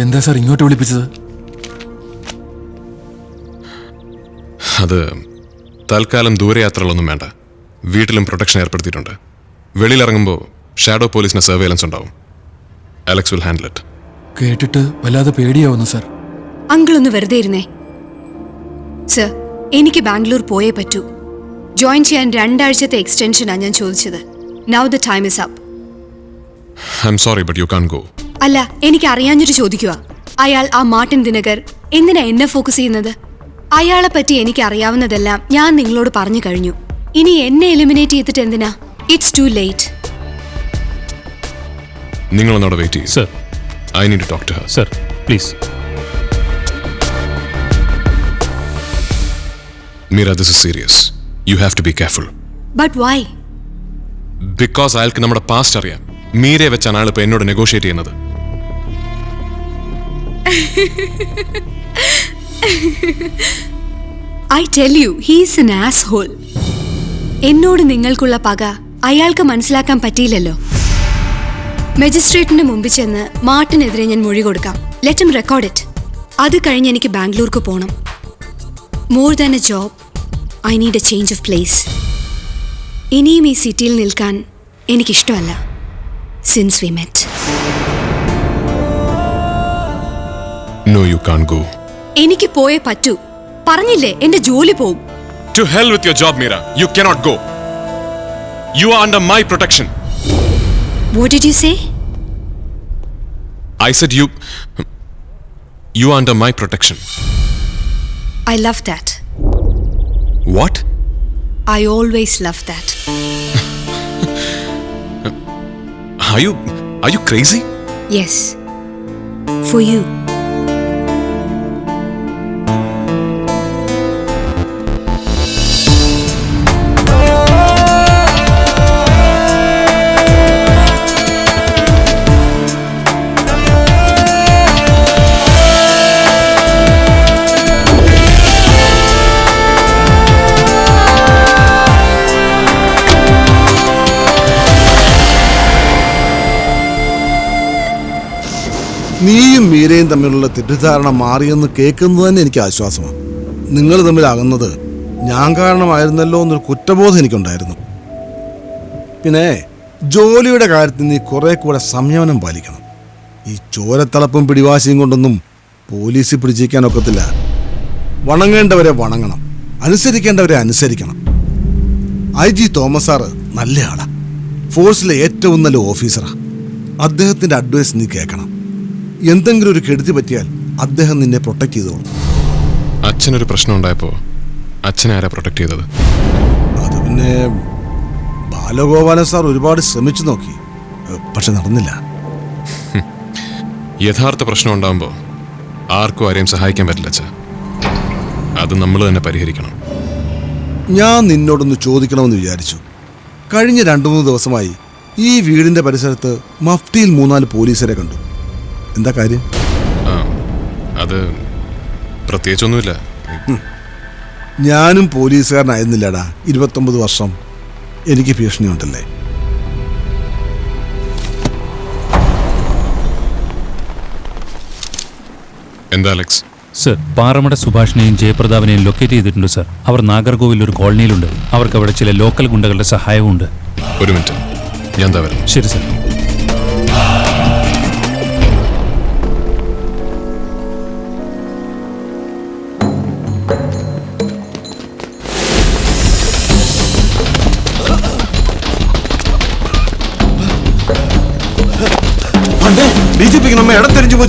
എന്താ സാർ ഇങ്ങോട്ട് വിളിപ്പിച്ചത്? അത് തൽക്കാലം ദൂരയാത്രകളൊന്നും വേണ്ട. വീട്ടിലും പ്രൊട്ടക്ഷൻ ഏർപ്പെടുത്തിയിട്ടുണ്ട്. വെളിയിലിറങ്ങുമ്പോൾ ഷാഡോ പോലീസിന് സർവേലൻസ് ഉണ്ടാവും. Alex will handle it. കേട്ടിട്ട് വല്ലാതെ പേടിയാവുന്നു സാർ. അങ്കിൾ ഒന്ന് വെറുതെ ഇരുന്നേ. സർ, എനിക്ക് ബാംഗ്ലൂർ പോയേ പറ്റൂ. ജോയിൻ ചെയ്യാൻ 2 ആഴ്ചത്തെ എക്സ്റ്റൻഷനാണ് ഞാൻ ചോദിച്ചത്. Now the time is up. I am sorry but you can't go. അല്ല, എനിക്ക് അറിയാഞ്ഞിട്ട് ചോദിക്കുക. അയാൾ ആ മാർട്ടിൻ ദിനകർ എന്തിനാ എന്നെ ഫോക്കസ് ചെയ്യുന്നത്? അയാളെ പറ്റി എനിക്ക് അറിയാവുന്നതെല്ലാം ഞാൻ നിങ്ങളോട് പറഞ്ഞു കഴിഞ്ഞു. ഇനി എന്നെ എലിമിനേറ്റ് ചെയ്തിട്ട് എന്തിനാ? It's too late. നിങ്ങളൊന്നവിടെ വെയിറ്റ് ചെയ്യൂ. Sir, I need to talk to her. Sir please. Meera, this is serious. You have to be careful. But why? Because അയാൾക്ക് നമ്മുടെ പാസ്റ്റ് അറിയാം. മീരയെ വെച്ചാണ് അയാൾ ഇപ്പൊ എന്നോട് നെഗോഷിയേറ്റ് ചെയ്യുന്നത്. I tell you, he's an asshole. എന്നോട് നിങ്ങൾക്കുള്ള പക അയാൾക്ക് മനസ്സിലാക്കാൻ പറ്റിയില്ലല്ലോ. മജിസ്ട്രേറ്റിന്റെ മുമ്പിൽ ചെന്ന് മാർട്ടിനെതിരെ ഞാൻ മൊഴി കൊടുക്കാം. Let him record it. അത് കഴിഞ്ഞ് എനിക്ക് ബാംഗ്ലൂർക്ക് പോകണം. More than A job, I need A change of place. ഇനിയും ഈ സിറ്റിയിൽ നിൽക്കാൻ എനിക്കിഷ്ടമല്ല. Since we met. No, you can't go. എനിക്ക് പോയേ പറ്റൂ. പറഞ്ഞില്ലേ, എന്റെ ജോലി പോവും. To hell with your job, Meera. You cannot go. You are under my protection. What did you say? I said you are under my protection. I love that. What? I always love that. Are you crazy? Yes. For you. നീയും മീരയും തമ്മിലുള്ള തെറ്റിദ്ധാരണ മാറിയെന്ന് കേൾക്കുന്നത് തന്നെ എനിക്ക് ആശ്വാസമാണ്. നിങ്ങൾ തമ്മിലാകുന്നത് ഞാൻ കാരണമായിരുന്നല്ലോ എന്നൊരു കുറ്റബോധം എനിക്കുണ്ടായിരുന്നു. പിന്നെ ജോലിയുടെ കാര്യത്തിൽ നീ കുറെ കൂടെ സംയമനം പാലിക്കണം. ഈ ചോരത്തളപ്പും പിടിവാശിയും കൊണ്ടൊന്നും പോലീസ് പിടിച്ചിരിക്കാനൊക്കത്തില്ല. വണങ്ങേണ്ടവരെ വണങ്ങണം, അനുസരിക്കേണ്ടവരെ അനുസരിക്കണം. IG തോമസ് സാറ് നല്ല ആളാ, ഫോഴ്സിലെ ഏറ്റവും നല്ല ഓഫീസറാ. അദ്ദേഹത്തിൻ്റെ അഡ്വൈസ് നീ കേൾക്കണം. എന്തെങ്കിലും ഒരു കെടുതി പറ്റിയാൽ അദ്ദേഹം നിന്നെ പ്രൊട്ടക്ട് ചെയ്തോളും. അച്ഛനൊരു പ്രശ്നം ഉണ്ടായപ്പോൾ അച്ഛനെ ആരാ പ്രൊട്ടക്ട് ചെയ്തത്? അത് പിന്നെ ബാലഗോപാലൻ സാർ ഒരുപാട് ശ്രമിച്ചു നോക്കി, പക്ഷെ നടന്നില്ല. യഥാർത്ഥ പ്രശ്നം ഉണ്ടാകുമ്പോൾ ആർക്കും ആരെയും സഹായിക്കാൻ പറ്റില്ല അച്ഛാ. അത് നമ്മൾ തന്നെ പരിഹരിക്കണം. ഞാൻ നിന്നോടൊന്ന് ചോദിക്കണമെന്ന് വിചാരിച്ചു. കഴിഞ്ഞ 2-3 ദിവസമായി ഈ വീടിൻ്റെ പരിസരത്ത് മഫ്റ്റിയിൽ 3-4 പോലീസരെ കണ്ടു. എന്താ കാര്യം? അത് പ്രത്യേകിച്ചൊന്നുമില്ല. ഞാനും പോലീസുകാരനായിരുന്നില്ലടാ 29 വർഷം. എനിക്ക് ഭീഷണിയുണ്ടല്ലേ. എന്താ അലക്സ്? സർ, പാറമട സുഭാഷിനെയും ജയപ്രതാപിനെയും ലൊക്കേറ്റ് ചെയ്തിട്ടുണ്ട് സർ. അവർ നാഗർകോവിൽ ഒരു കോളനിയിലുണ്ട്. അവർക്ക് അവിടെ ചില ലോക്കൽ ഗുണ്ടകളുടെ സഹായവും ഉണ്ട്. ഒരു മിനിറ്റ്, ഞാൻ എന്താ വരുന്നു. ശരി സർ. DCP നമ്മെ ഇടം തിരിഞ്ഞു പോയി.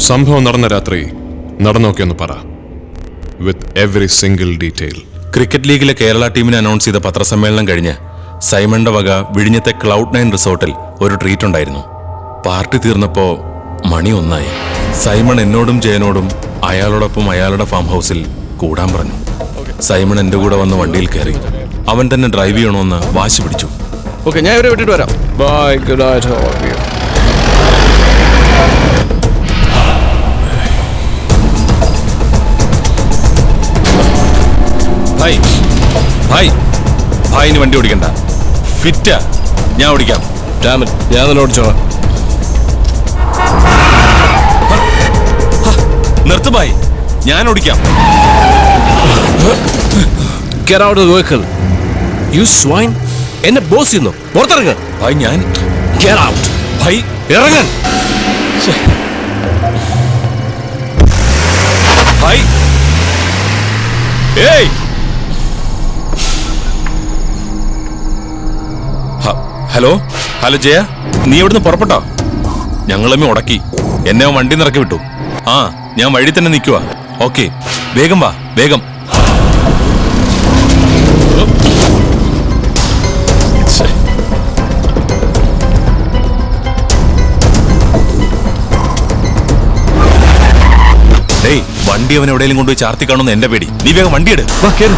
സംഭവം നടന്ന രാത്രി നടന്നോക്കെ ഒന്ന് പറ, with every single detail. Cricket ലീഗിലെ കേരള ടീമിനെ അനൗൺസ് ചെയ്ത പത്രസമ്മേളനം കഴിഞ്ഞ് സൈമണിന്റെ വക വിഴിഞ്ഞത്തെ ക്ലൗഡ് 9 റിസോർട്ടിൽ ഒരു ട്രീറ്റ് ഉണ്ടായിരുന്നു. പാർട്ടി തീർന്നപ്പോ മണി 1 സൈമൺ എന്നോടും ജയനോടും അയാളോടൊപ്പം അയാളുടെ ഫാം ഹൗസിൽ കൂടാൻ പറഞ്ഞു. സൈമൺ എന്റെ കൂടെ വന്ന് വണ്ടിയിൽ കയറി. അവൻ തന്നെ ഡ്രൈവ് ചെയ്യണമെന്ന് വാശി പിടിച്ചു. ഓക്കെ, ഞാൻ ഇവരെ വിട്ടിട്ട് വരാം. Bye, good night, how are you? ഭായ് ഭായ് ഭായ് ഇനി വണ്ടി ഓടിക്കണ്ട. ഫിറ്റാ, ഞാൻ ഓടിക്കാം. ഡാം ഇറ്റ്, ഞാൻ തന്നെ ഓടിച്ചോളാം. നിർത്ത് ഭായ്, ഞാൻ ഓടിക്കാം. Get out of the vehicle. You swine. എന്നെ ബോസ് ചെയ്യുന്നു. പുറത്തിറങ്ങ്. ഭായ് ഞാൻ Get out. ഭായ് ഇറങ്ങാൻ. ഭായ് ഏയ് ഹലോ ഹലോ ജയ, നീ എവിടുന്ന് പുറപ്പെട്ടോ? ഞങ്ങളമ്മ ഉടക്കി എന്നെ വണ്ടി നിറക്കി വിട്ടു. ആ, ഞാൻ വഴി തന്നെ നിൽക്കുക. ഓക്കെ, വേഗം വാ, വേഗം. ഡേയ്, വണ്ടി അവൻ എവിടെയെങ്കിലും കൊണ്ടുപോയി ചാർത്തി കാണുന്ന എന്റെ പേടി. നീ വേഗം വണ്ടി എടു. വാ, കേറ്.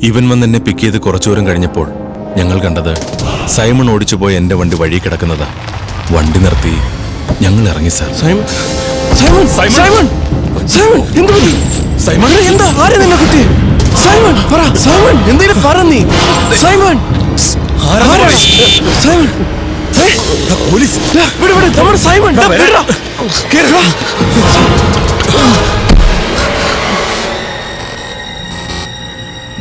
ഇവൻ വന്ന് എന്നെ പിക്ക് ചെയ്ത് കുറച്ചു ദൂരം കഴിഞ്ഞപ്പോൾ ഞങ്ങൾ കണ്ടത് സൈമൺ ഓടിച്ചു പോയ എന്റെ വണ്ടി വഴി കിടക്കുന്നതാ. വണ്ടി നിർത്തി ഞങ്ങൾ ഇറങ്ങി sir. Simon, Simon, Simon, Simon, എന്ത് പറ്റി? സൈമൺ, എന്താ? ആരെ നിന്നെ കുത്തി? സൈമൺ, പറ. സൈമൺ, എന്തേലും പറ നീ. സൈമൺ, ആരാ? സൈമൺ, പോലീസ് വിട്, വിട്, നമ്മുടെ സൈമൺ. വിടടാ. കേറ്, വാ.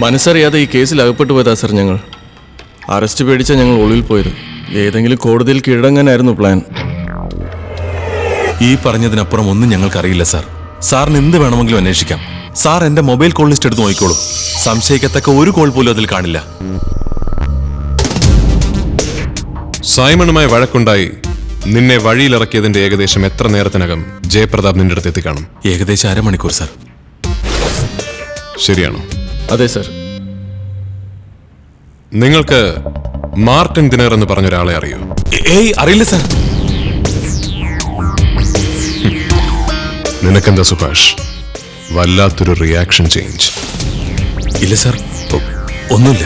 മനസ്സറിയാതെ ഈ കേസിൽ അകപ്പെട്ടു പോയതാ സർ. ഞങ്ങൾ അറസ്റ്റ് പേടിച്ച ഞങ്ങൾ ഒളിവിൽ പോയത്. ഏതെങ്കിലും കോടതിയിൽ കീഴടങ്ങാനായിരുന്നു പ്ലാൻ. ഈ പറഞ്ഞതിനപ്പുറം ഒന്നും ഞങ്ങൾക്കറിയില്ല സാർ. സാറിന് എന്ത് വേണമെങ്കിലും അന്വേഷിക്കാം. സാർ എന്റെ മൊബൈൽ കോൾ ലിസ്റ്റ് എടുത്ത് നോക്കിക്കോളൂ. സംശയിക്കത്തക്ക ഒരു കോൾ പോലും അതിൽ കാണില്ല. സൈമണുമായി വഴക്കുണ്ടായി നിന്നെ വഴിയിലിറക്കിയതിന്റെ ഏകദേശം എത്ര നേരത്തിനകം ജയപ്രതാപ് നിന്റെ അടുത്ത് എത്തിക്കാണും? ഏകദേശം അരമണിക്കൂർ സാർ. ശരിയാണോ? അതെ സർ. നിങ്ങൾക്ക് മാർട്ടിൻ ദിനർ എന്ന് പറഞ്ഞൊരാളെ അറിയോ? ഏയ്, അറിയില്ല സാർ. നിനക്കെന്താ സുഭാഷ്, വല്ലാത്തൊരു റിയാക്ഷൻ ചേഞ്ച്? ഇല്ല സാർ, ഒന്നുമില്ല.